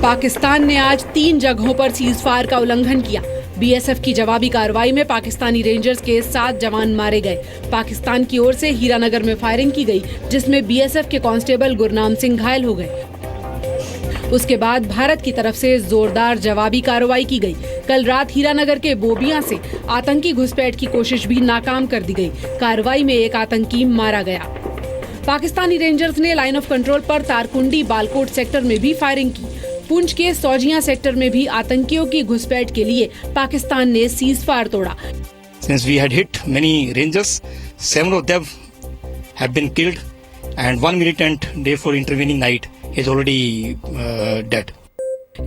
पाकिस्तान ने आज 3 जगहों पर सीजफायर का उल्लंघन किया। बीएसएफ की जवाबी कार्रवाई में पाकिस्तानी रेंजर्स के 7 जवान मारे गए। पाकिस्तान की ओर से हीरानगर में फायरिंग की गई, जिसमें बीएसएफ के कांस्टेबल गुरनाम सिंह घायल हो गए। उसके बाद भारत की तरफ से जोरदार जवाबी कार्रवाई की गई। कल रात हीरानगर के बोबिया से आतंकी घुसपैठ की कोशिश भी नाकाम कर दी गई। कार्रवाई में एक आतंकी मारा गया। पाकिस्तानी रेंजर्स ने लाइन ऑफ कंट्रोल पर तारकुंडी बालकोट सेक्टर में भी फायरिंग की। पुंछ के सौजिया सेक्टर में भी आतंकियों की घुसपैठ के लिए पाकिस्तान ने सीजफायर तोड़ा। Since we had hit many rangers, 7 of them have been killed, and 1 militant therefore intervening night is already dead.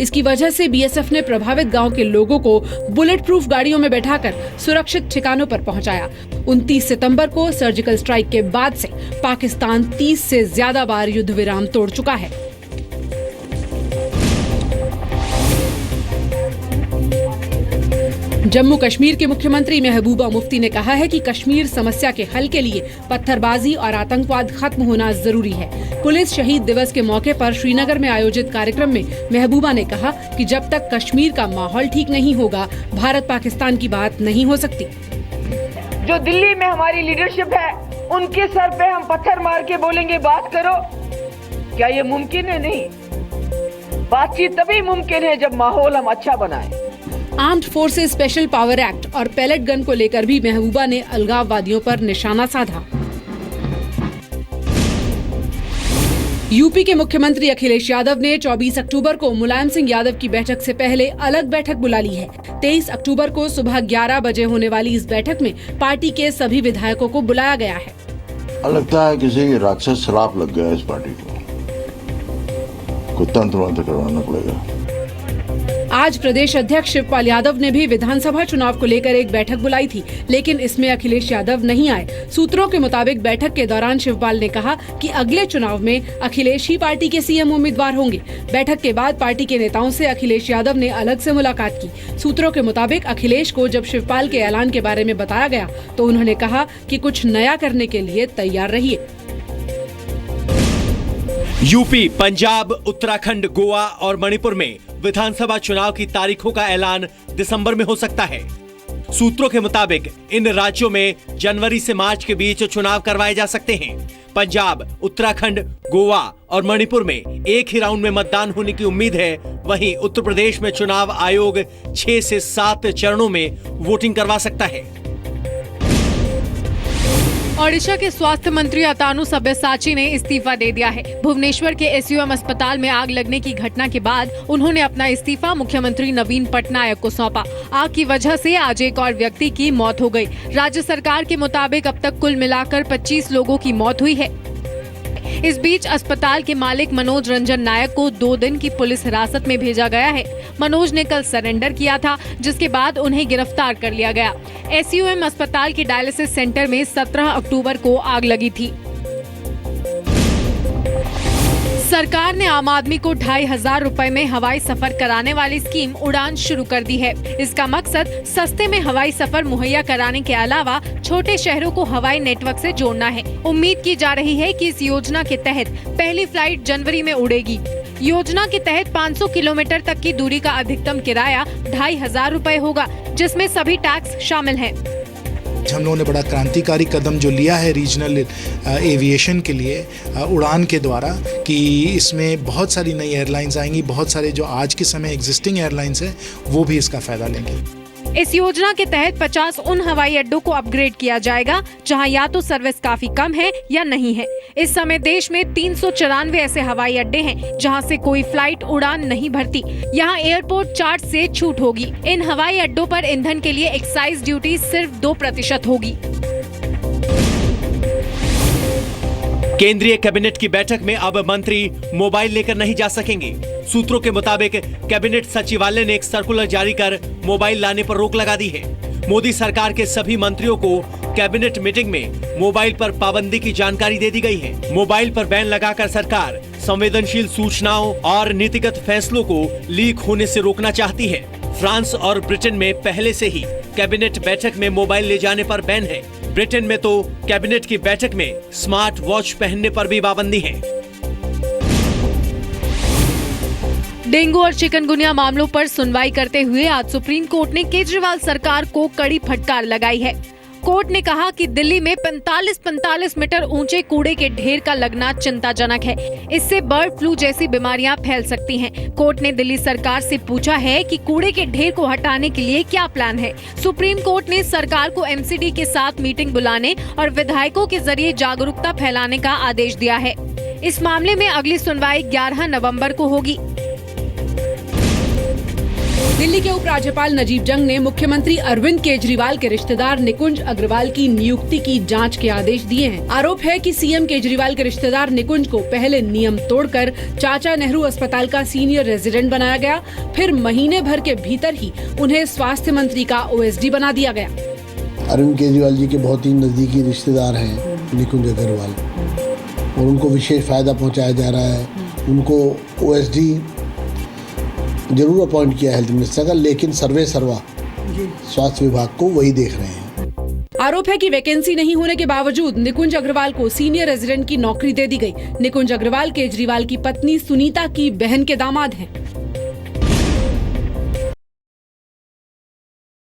इसकी वजह से बीएसएफ ने प्रभावित गांव के लोगों को बुलेट प्रूफ गाड़ियों में बैठाकर सुरक्षित ठिकानों पर पहुंचाया। 29 सितंबर को सर्जिकल स्ट्राइक के बाद से पाकिस्तान 30 से ज्यादा बार युद्ध विराम तोड़ चुका है। जम्मू कश्मीर के मुख्यमंत्री महबूबा मुफ्ती ने कहा है कि कश्मीर समस्या के हल के लिए पत्थरबाजी और आतंकवाद खत्म होना जरूरी है। पुलिस शहीद दिवस के मौके पर श्रीनगर में आयोजित कार्यक्रम में महबूबा ने कहा कि जब तक कश्मीर का माहौल ठीक नहीं होगा, भारत पाकिस्तान की बात नहीं हो सकती। जो दिल्ली में हमारी लीडरशिप है, उनके सर पे हम पत्थर मार के बोलेंगे बात करो, क्या ये मुमकिन है? नहीं। बातचीत तभी मुमकिन है जब माहौल हम अच्छा बनाएं। Armed forces special power act और पैलेट गन को लेकर भी महबूबा ने अलगाववादियों पर निशाना साधा। यूपी के मुख्यमंत्री अखिलेश यादव ने 24 अक्टूबर को मुलायम सिंह यादव की बैठक से पहले अलग बैठक बुला ली है। 23 अक्टूबर को सुबह 11 बजे होने वाली इस बैठक में पार्टी के सभी विधायकों को बुलाया गया है। लगता है किसी राक्षस श्राप लग गया इस पार्टी को तंत्र करवाना पड़ेगा। आज प्रदेश अध्यक्ष शिवपाल यादव ने भी विधानसभा चुनाव को लेकर एक बैठक बुलाई थी, लेकिन इसमें अखिलेश यादव नहीं आए। सूत्रों के मुताबिक बैठक के दौरान शिवपाल ने कहा कि अगले चुनाव में अखिलेश ही पार्टी के सीएम उम्मीदवार होंगे। बैठक के बाद पार्टी के नेताओं से अखिलेश यादव ने अलग से मुलाकात की। सूत्रों के मुताबिक अखिलेश को जब शिवपाल के ऐलान के बारे में बताया गया तो उन्होंने कहा कि कुछ नया करने के लिए तैयार रहिए। यूपी, पंजाब, उत्तराखंड, गोवा और मणिपुर में विधानसभा चुनाव की तारीखों का ऐलान दिसंबर में हो सकता है। सूत्रों के मुताबिक इन राज्यों में जनवरी से मार्च के बीच चुनाव करवाए जा सकते हैं। पंजाब, उत्तराखंड, गोवा और मणिपुर में एक ही राउंड में मतदान होने की उम्मीद है। वहीं उत्तर प्रदेश में चुनाव आयोग 6 से 7 चरणों में वोटिंग करवा सकता है। ओडिशा के स्वास्थ्य मंत्री अतानु सब्यसाची ने इस्तीफा दे दिया है। भुवनेश्वर के एसयूएम अस्पताल में आग लगने की घटना के बाद उन्होंने अपना इस्तीफा मुख्यमंत्री नवीन पटनायक को सौंपा। आग की वजह से आज एक और व्यक्ति की मौत हो गई। राज्य सरकार के मुताबिक अब तक कुल मिलाकर 25 लोगों की मौत हुई है। इस बीच अस्पताल के मालिक मनोज रंजन नायक को 2 दिन की पुलिस हिरासत में भेजा गया है। मनोज ने कल सरेंडर किया था, जिसके बाद उन्हें गिरफ्तार कर लिया गया। एसयूएम अस्पताल के डायलिसिस सेंटर में 17 अक्टूबर को आग लगी थी। सरकार ने आम आदमी को 2,500 रुपए में हवाई सफर कराने वाली स्कीम उड़ान शुरू कर दी है। इसका मकसद सस्ते में हवाई सफर मुहैया कराने के अलावा छोटे शहरों को हवाई नेटवर्क से जोड़ना है। उम्मीद की जा रही है कि इस योजना के तहत पहली फ्लाइट जनवरी में उड़ेगी। योजना के तहत 500 किलोमीटर तक की दूरी का अधिकतम किराया 2,500 रुपए होगा, जिसमें सभी टैक्स शामिल हैं। हम लोगों ने बड़ा क्रांतिकारी कदम जो लिया है रीजनल एविएशन के लिए उड़ान के द्वारा, कि इसमें बहुत सारी नई एयरलाइंस आएंगी। बहुत सारे जो आज के समय एग्जिस्टिंग एयरलाइंस है वो भी इसका फायदा लेंगे। इस योजना के तहत 50 उन हवाई अड्डों को अपग्रेड किया जाएगा जहां या तो सर्विस काफी कम है या नहीं है। इस समय देश में 394 ऐसे हवाई अड्डे हैं जहां से कोई फ्लाइट उड़ान नहीं भरती। यहां एयरपोर्ट चार्ज से छूट होगी। इन हवाई अड्डों पर ईंधन के लिए एक्साइज ड्यूटी सिर्फ 2% होगी। केंद्रीय कैबिनेट की बैठक में अब मंत्री मोबाइल लेकर नहीं जा सकेंगे। सूत्रों के मुताबिक कैबिनेट सचिवालय ने एक सर्कुलर जारी कर मोबाइल लाने पर रोक लगा दी है। मोदी सरकार के सभी मंत्रियों को कैबिनेट मीटिंग में मोबाइल पर पाबंदी की जानकारी दे दी गई है। मोबाइल पर बैन लगाकर सरकार संवेदनशील सूचनाओं और नीतिगत फैसलों को लीक होने से रोकना चाहती है। फ्रांस और ब्रिटेन में पहले से ही कैबिनेट बैठक में मोबाइल ले जाने पर बैन है। ब्रिटेन में तो कैबिनेट की बैठक में स्मार्ट वॉच पहनने पर भी पाबंदी है। डेंगू और चिकनगुनिया मामलों पर सुनवाई करते हुए आज सुप्रीम कोर्ट ने केजरीवाल सरकार को कड़ी फटकार लगाई है। कोर्ट ने कहा कि दिल्ली में 45 मीटर ऊंचे कूड़े के ढेर का लगना चिंताजनक है। इससे बर्ड फ्लू जैसी बीमारियां फैल सकती हैं। कोर्ट ने दिल्ली सरकार से पूछा है कि कूड़े के ढेर को हटाने के लिए क्या प्लान है। सुप्रीम कोर्ट ने सरकार को एमसीडी के साथ मीटिंग बुलाने और विधायकों के जरिए जागरूकता फैलाने का आदेश दिया है। इस मामले में अगली सुनवाई 11 नवंबर को होगी। दिल्ली के उपराज्यपाल नजीब जंग ने मुख्यमंत्री अरविंद केजरीवाल के रिश्तेदार निकुंज अग्रवाल की नियुक्ति की जांच के आदेश दिए हैं। आरोप है कि सीएम केजरीवाल के रिश्तेदार निकुंज को पहले नियम तोड़कर चाचा नेहरू अस्पताल का सीनियर रेजिडेंट बनाया गया, फिर महीने भर के भीतर ही उन्हें स्वास्थ्य मंत्री का ओएसडी बना दिया गया। अरविंद केजरीवाल जी के बहुत ही नजदीकी रिश्तेदार हैं निकुंज अग्रवाल, और उनको विशेष फायदा पहुंचाया जा रहा है। उनको ओएसडी जरूर अपॉइंट किया हेल्थ मिनिस्टर का, लेकिन सर्वे सर्वा स्वास्थ्य विभाग को वही देख रहे हैं। आरोप है कि वैकेंसी नहीं होने के बावजूद निकुंज अग्रवाल को सीनियर रेजिडेंट की नौकरी दे दी गई। निकुंज अग्रवाल केजरीवाल की पत्नी सुनीता की बहन के दामाद हैं।